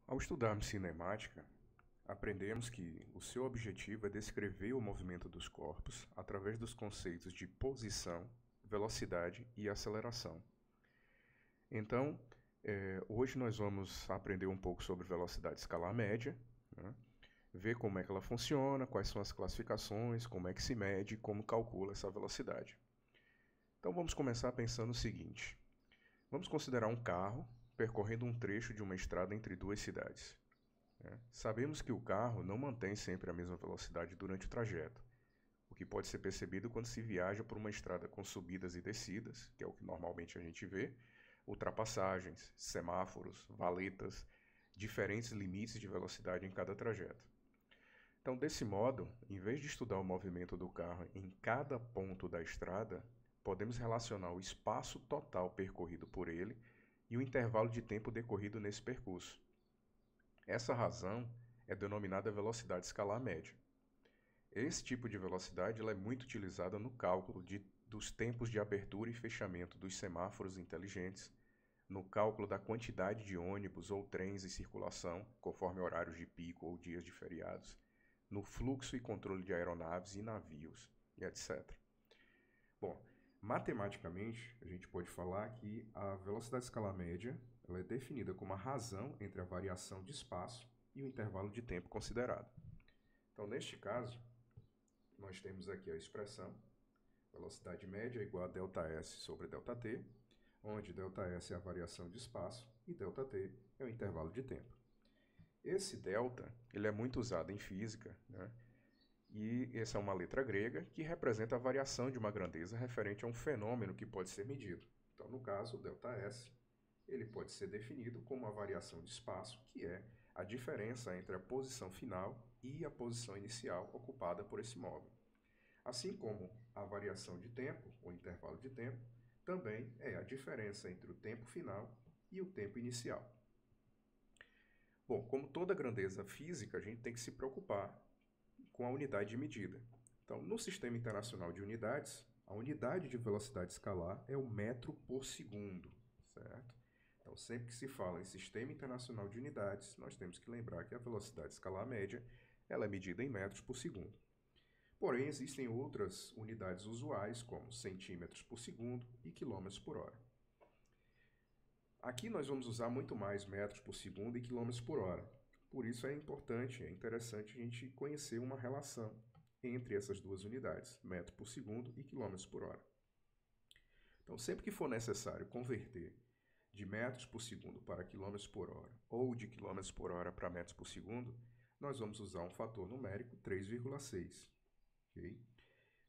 Ao estudarmos cinemática, aprendemos que o seu objetivo é descrever o movimento dos corpos através dos conceitos de posição, velocidade e aceleração. Então, hoje nós vamos aprender um pouco sobre velocidade escalar média, né? Ver como é que ela funciona, quais são as classificações, como é que se mede e como calcula essa velocidade. Então vamos começar pensando o seguinte: vamos considerar um carro percorrendo um trecho de uma estrada entre duas cidades. Sabemos que o carro não mantém sempre a mesma velocidade durante o trajeto, o que pode ser percebido quando se viaja por uma estrada com subidas e descidas, que é o que normalmente a gente vê, ultrapassagens, semáforos, valetas, diferentes limites de velocidade em cada trajeto. Então, desse modo, em vez de estudar o movimento do carro em cada ponto da estrada, podemos relacionar o espaço total percorrido por ele e o intervalo de tempo decorrido nesse percurso. Essa razão é denominada velocidade escalar média. Esse tipo de velocidade ela é muito utilizada no cálculo dos tempos de abertura e fechamento dos semáforos inteligentes, no cálculo da quantidade de ônibus ou trens em circulação, conforme horários de pico ou dias de feriados, no fluxo e controle de aeronaves e navios, e etc. Bom, matematicamente, a gente pode falar que a velocidade escalar média ela é definida como a razão entre a variação de espaço e o intervalo de tempo considerado. Então, neste caso, nós temos aqui a expressão velocidade média igual a ΔS sobre ΔT, onde ΔS é a variação de espaço e ΔT é o intervalo de tempo. Esse delta ele é muito usado em física, né? E essa é uma letra grega que representa a variação de uma grandeza referente a um fenômeno que pode ser medido. Então, no caso, o ΔS, ele pode ser definido como a variação de espaço, que é a diferença entre a posição final e a posição inicial ocupada por esse móvel. Assim como a variação de tempo, ou intervalo de tempo, também é a diferença entre o tempo final e o tempo inicial. Bom, como toda grandeza física, a gente tem que se preocupar com a unidade de medida. Então, no Sistema Internacional de Unidades, a unidade de velocidade escalar é o metro por segundo, certo? Então, sempre que se fala em Sistema Internacional de Unidades, nós temos que lembrar que a velocidade escalar média ela é medida em metros por segundo. Porém, existem outras unidades usuais, como centímetros por segundo e quilômetros por hora. Aqui nós vamos usar muito mais metros por segundo e quilômetros por hora. Por isso é importante, é interessante a gente conhecer uma relação entre essas duas unidades, metro por segundo e quilômetros por hora. Então, sempre que for necessário converter de metros por segundo para quilômetros por hora ou de quilômetros por hora para metros por segundo, nós vamos usar um fator numérico 3,6. Okay?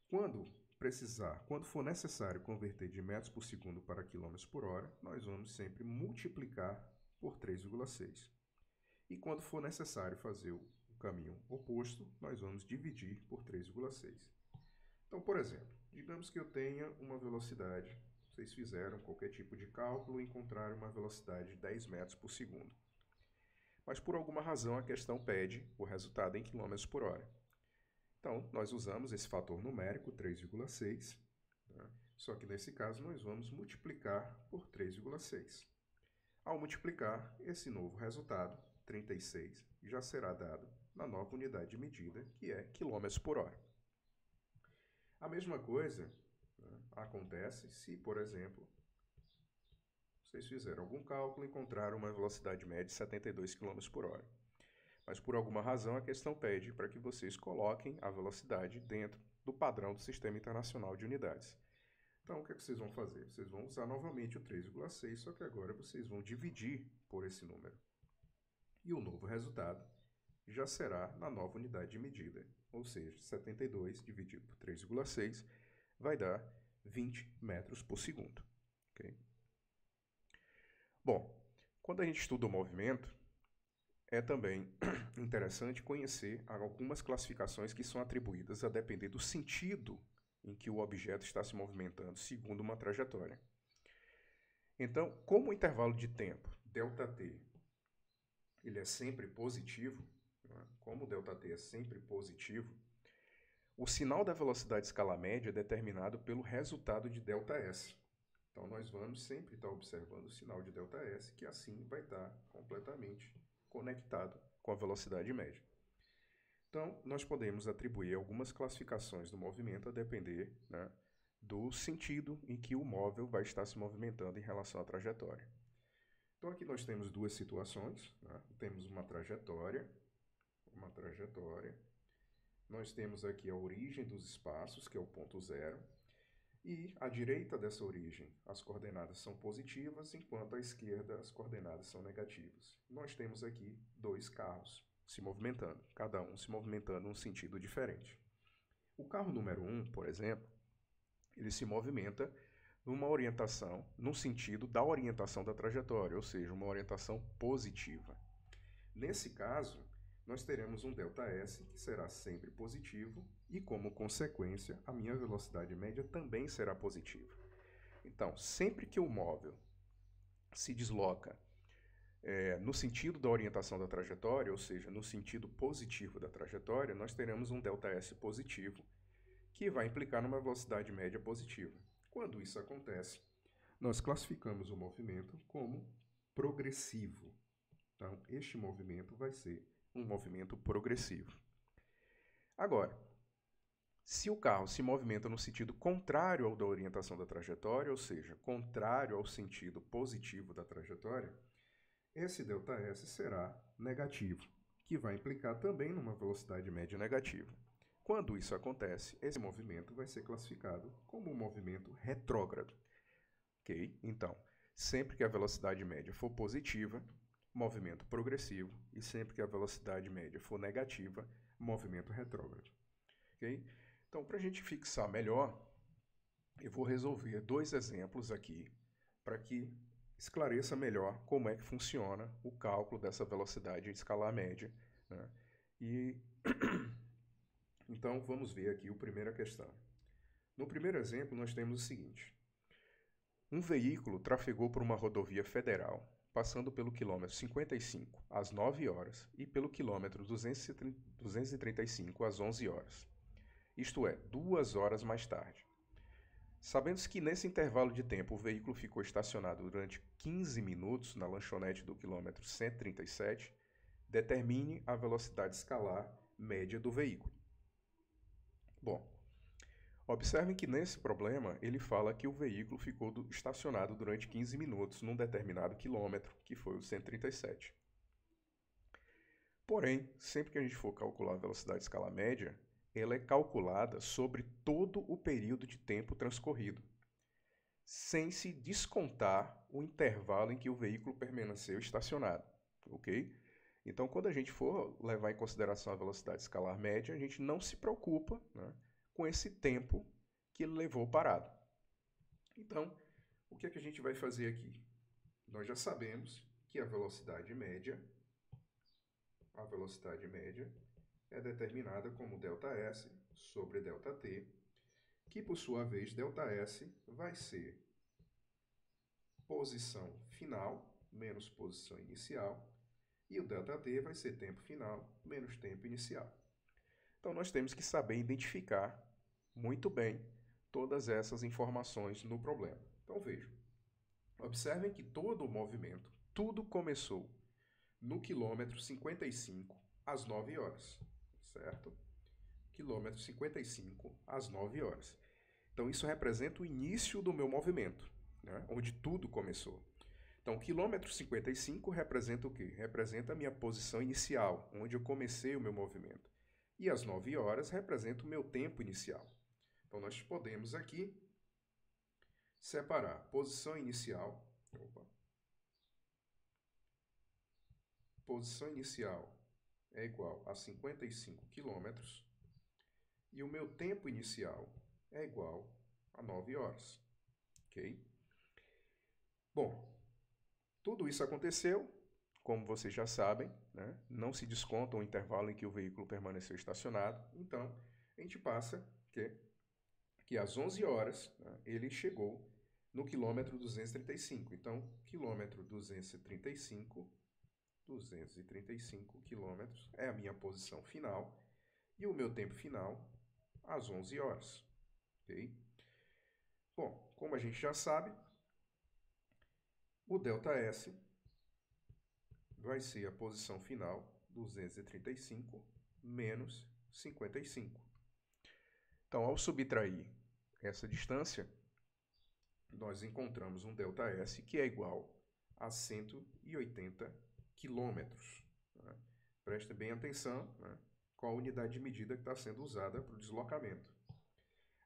Quando for necessário converter de metros por segundo para quilômetros por hora, nós vamos sempre multiplicar por 3,6. E quando for necessário fazer o caminho oposto, nós vamos dividir por 3,6. Então, por exemplo, digamos que eu tenha uma velocidade, vocês fizeram qualquer tipo de cálculo e encontraram uma velocidade de 10 metros por segundo. Mas por alguma razão a questão pede o resultado em quilômetros por hora. Então, nós usamos esse fator numérico, 3,6, tá? Só que nesse caso nós vamos multiplicar por 3,6. Ao multiplicar, esse novo resultado, 36, já será dado na nova unidade de medida, que é quilômetros por hora. A mesma coisa, né, acontece se, por exemplo, vocês fizeram algum cálculo e encontraram uma velocidade média de 72 km por hora. Mas por alguma razão a questão pede para que vocês coloquem a velocidade dentro do padrão do Sistema Internacional de Unidades. Então, o que é que vocês vão fazer? Vocês vão usar novamente o 3,6, só que agora vocês vão dividir por esse número. E o novo resultado já será na nova unidade de medida, ou seja, 72 dividido por 3,6 vai dar 20 metros por segundo. Okay? Bom, quando a gente estuda o movimento, é também interessante conhecer algumas classificações que são atribuídas a depender do sentido em que o objeto está se movimentando segundo uma trajetória. Então, como o intervalo de tempo, ΔT, ele é sempre positivo, né? Como o ΔT é sempre positivo, o sinal da velocidade escalar média é determinado pelo resultado de ΔS. Então, nós vamos sempre estar observando o sinal de ΔS, que assim vai estar completamente conectado com a velocidade média. Então, nós podemos atribuir algumas classificações do movimento a depender, né, do sentido em que o móvel vai estar se movimentando em relação à trajetória. Então, aqui nós temos duas situações, né? Temos uma trajetória. Nós temos aqui a origem dos espaços, que é o ponto zero. E à direita dessa origem, as coordenadas são positivas, enquanto à esquerda as coordenadas são negativas. Nós temos aqui dois carros se movimentando, cada um se movimentando em um sentido diferente. O carro número 1, por exemplo, ele se movimenta numa orientação, no sentido da orientação da trajetória, ou seja, uma orientação positiva. Nesse caso, nós teremos um ΔS que será sempre positivo e, como consequência, a minha velocidade média também será positiva. Então, sempre que o móvel se desloca no sentido da orientação da trajetória, ou seja, no sentido positivo da trajetória, nós teremos um ΔS positivo, que vai implicar numa velocidade média positiva. Quando isso acontece, nós classificamos o movimento como progressivo. Então, este movimento vai ser um movimento progressivo. Agora, se o carro se movimenta no sentido contrário ao da orientação da trajetória, ou seja, contrário ao sentido positivo da trajetória, esse ΔS será negativo, que vai implicar também numa velocidade média negativa. Quando isso acontece, esse movimento vai ser classificado como um movimento retrógrado. Ok? Então, sempre que a velocidade média for positiva, movimento progressivo, e sempre que a velocidade média for negativa, movimento retrógrado. Ok? Então, para a gente fixar melhor, eu vou resolver dois exemplos aqui para que esclareça melhor como é que funciona o cálculo dessa velocidade escalar média, né? E então vamos ver aqui a primeira questão. No primeiro exemplo, nós temos o seguinte: um veículo trafegou por uma rodovia federal, passando pelo quilômetro 55 às 9 horas e pelo quilômetro 235 às 11 horas. Isto é, 2 horas mais tarde. Sabendo-se que nesse intervalo de tempo o veículo ficou estacionado durante 15 minutos na lanchonete do quilômetro 137, determine a velocidade escalar média do veículo. Bom, observem que nesse problema ele fala que o veículo ficou estacionado durante 15 minutos num determinado quilômetro, que foi o 137. Porém, sempre que a gente for calcular a velocidade escalar média, ela é calculada sobre todo o período de tempo transcorrido, sem se descontar o intervalo em que o veículo permaneceu estacionado, ok? Então, quando a gente for levar em consideração a velocidade escalar média, a gente não se preocupa, né, com esse tempo que ele levou parado. Então, o que é que a gente vai fazer aqui? Nós já sabemos que a velocidade média é determinada como ΔS sobre ΔT, que por sua vez ΔS vai ser posição final menos posição inicial, e o ΔT vai ser tempo final menos tempo inicial. Então nós temos que saber identificar muito bem todas essas informações no problema. Então vejam, observem que todo o movimento, tudo começou no quilômetro 55 às 9 horas, certo? Quilômetro 55 às 9 horas. Então isso representa o início do meu movimento, né? Onde tudo começou. Então, o quilômetro 55 representa o quê? Representa a minha posição inicial, onde eu comecei o meu movimento. E as 9 horas representa o meu tempo inicial. Então, nós podemos aqui separar posição inicial. Posição inicial é igual a 55 quilômetros. E o meu tempo inicial é igual a 9 horas. Ok? Bom, tudo isso aconteceu, como vocês já sabem, né? Não se desconta o intervalo em que o veículo permaneceu estacionado. Então, a gente passa que às 11 horas, né, ele chegou no quilômetro 235. Então, quilômetro 235 quilômetros é a minha posição final e o meu tempo final às 11 horas. Ok? Bom, como a gente já sabe, o ΔS vai ser a posição final, 235 menos 55. Então, ao subtrair essa distância, nós encontramos um ΔS que é igual a 180 quilômetros. Né? Preste bem atenção, né? Qual a unidade de medida que está sendo usada para o deslocamento.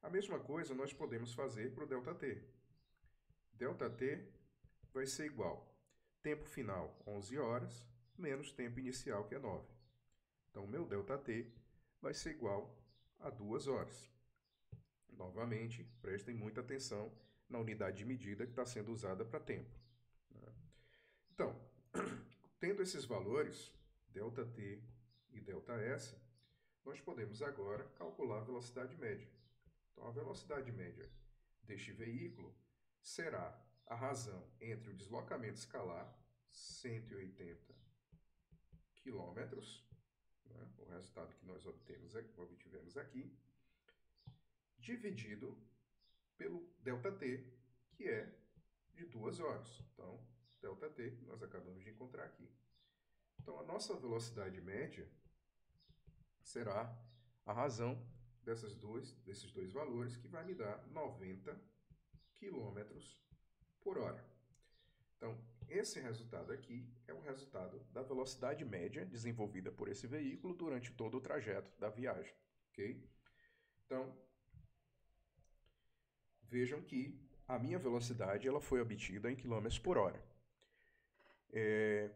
A mesma coisa nós podemos fazer para o ΔT. ΔT vai ser igual tempo final, 11 horas, menos tempo inicial, que é 9. Então, o meu ΔT vai ser igual a 2 horas. Novamente, prestem muita atenção na unidade de medida que está sendo usada para tempo. Né? Então, tendo esses valores, ΔT e ΔS, nós podemos agora calcular a velocidade média. Então, a velocidade média deste veículo será a razão entre o deslocamento escalar, 180 km, né, o resultado que nós obtivemos aqui, dividido pelo ΔT, que é de 2 horas. Então, ΔT nós acabamos de encontrar aqui. Então, a nossa velocidade média será a razão desses dois valores, que vai me dar 90 km por hora. Então, esse resultado aqui é o resultado da velocidade média desenvolvida por esse veículo durante todo o trajeto da viagem, ok? Então, vejam que a minha velocidade ela foi obtida em quilômetros por hora.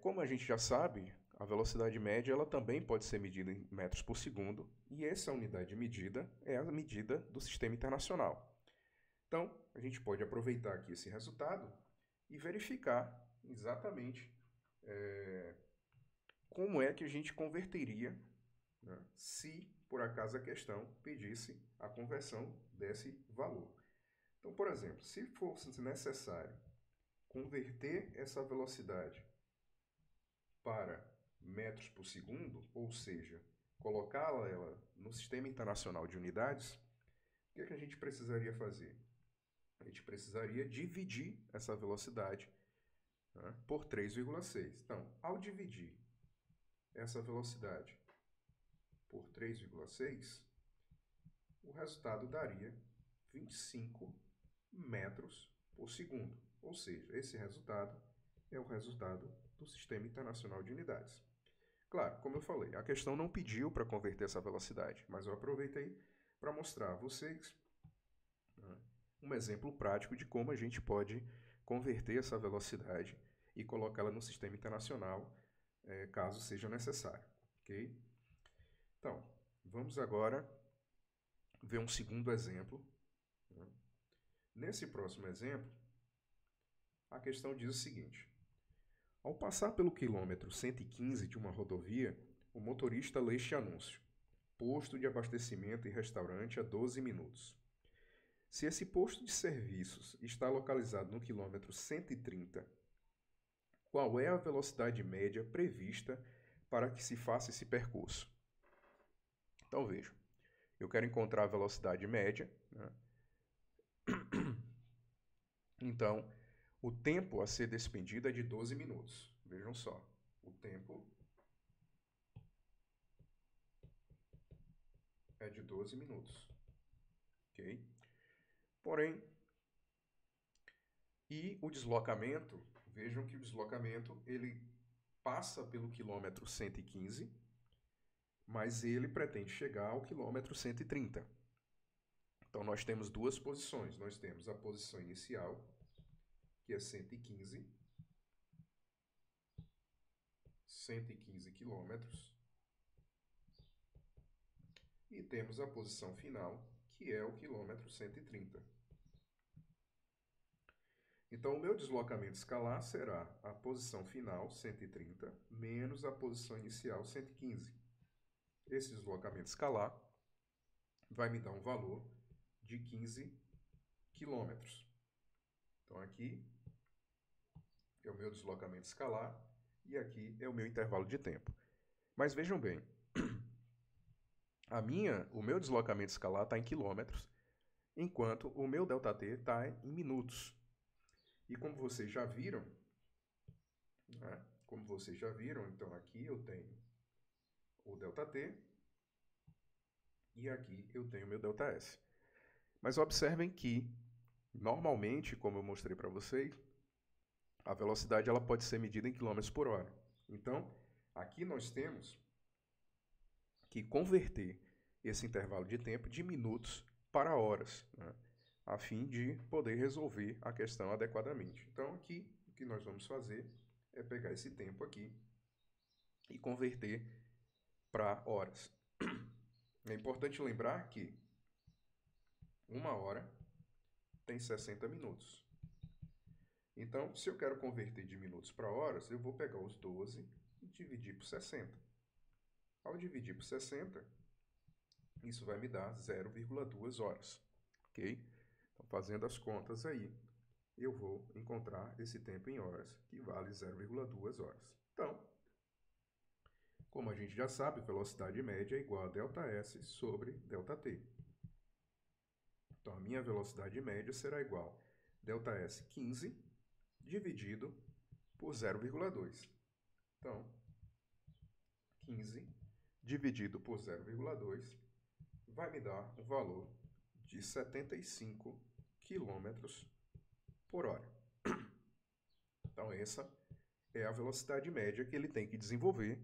Como a gente já sabe, a velocidade média ela também pode ser medida em metros por segundo, e essa unidade de medida é a medida do Sistema Internacional. Então, a gente pode aproveitar aqui esse resultado e verificar exatamente como é que a gente converteria, né, se por acaso a questão pedisse a conversão desse valor. Então, por exemplo, se fosse necessário converter essa velocidade para metros por segundo, ou seja, colocá-la no Sistema Internacional de Unidades, o que a gente precisaria fazer? A gente precisaria dividir essa velocidade, né, por 3,6. Então, ao dividir essa velocidade por 3,6, o resultado daria 25 metros por segundo. Ou seja, esse resultado é o resultado do Sistema Internacional de Unidades. Claro, como eu falei, a questão não pediu para converter essa velocidade, mas eu aproveitei para mostrar a vocês, né, um exemplo prático de como a gente pode converter essa velocidade e colocá-la no Sistema Internacional, caso seja necessário, ok? Então, vamos agora ver um segundo exemplo. Né? Nesse próximo exemplo, a questão diz o seguinte: ao passar pelo quilômetro 115 de uma rodovia, o motorista lê este anúncio: posto de abastecimento e restaurante a 12 minutos. Se esse posto de serviços está localizado no quilômetro 130, qual é a velocidade média prevista para que se faça esse percurso? Então vejam, eu quero encontrar a velocidade média, né? Então, o tempo a ser despendido é de 12 minutos. Vejam só, o tempo é de 12 minutos, ok? Porém, e o deslocamento, vejam que o deslocamento ele passa pelo quilômetro 115, mas ele pretende chegar ao quilômetro 130. Então, nós temos duas posições. Nós temos a posição inicial, que é 115 quilômetros, e temos a posição final, que é o quilômetro 130. Então, o meu deslocamento escalar será a posição final, 130, menos a posição inicial, 115. Esse deslocamento escalar vai me dar um valor de 15 quilômetros. Então, aqui é o meu deslocamento escalar e aqui é o meu intervalo de tempo. Mas vejam bem, o meu deslocamento escalar está em quilômetros, enquanto o meu ΔT está em minutos. E como vocês já viram, né, como vocês já viram, então aqui eu tenho o ΔT e aqui eu tenho meu ΔS. Mas observem que, normalmente, como eu mostrei para vocês, a velocidade ela pode ser medida em quilômetros por hora. Então, aqui nós temos que converter esse intervalo de tempo de minutos para horas, né, a fim de poder resolver a questão adequadamente. Então, aqui, o que nós vamos fazer é pegar esse tempo aqui e converter para horas. É importante lembrar que uma hora tem 60 minutos. Então, se eu quero converter de minutos para horas, eu vou pegar os 12 e dividir por 60. Ao dividir por 60, isso vai me dar 0,2 horas, ok? Então, fazendo as contas aí, eu vou encontrar esse tempo em horas, que vale 0,2 horas. Então, como a gente já sabe, velocidade média é igual a ΔS sobre ΔT. Então, a minha velocidade média será igual a ΔS 15 dividido por 0,2. Então, 15 dividido por 0,2 vai me dar um valor de 75 km por hora. Então, essa é a velocidade média que ele tem que desenvolver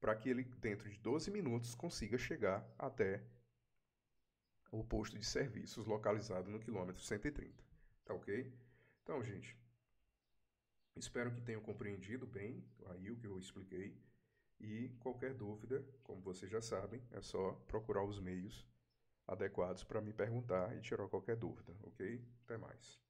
para que ele, dentro de 12 minutos, consiga chegar até o posto de serviços localizado no quilômetro 130. Tá ok? Então, gente, espero que tenham compreendido bem aí o que eu expliquei. E qualquer dúvida, como vocês já sabem, é só procurar os meios adequados para me perguntar e tirar qualquer dúvida, ok? Até mais.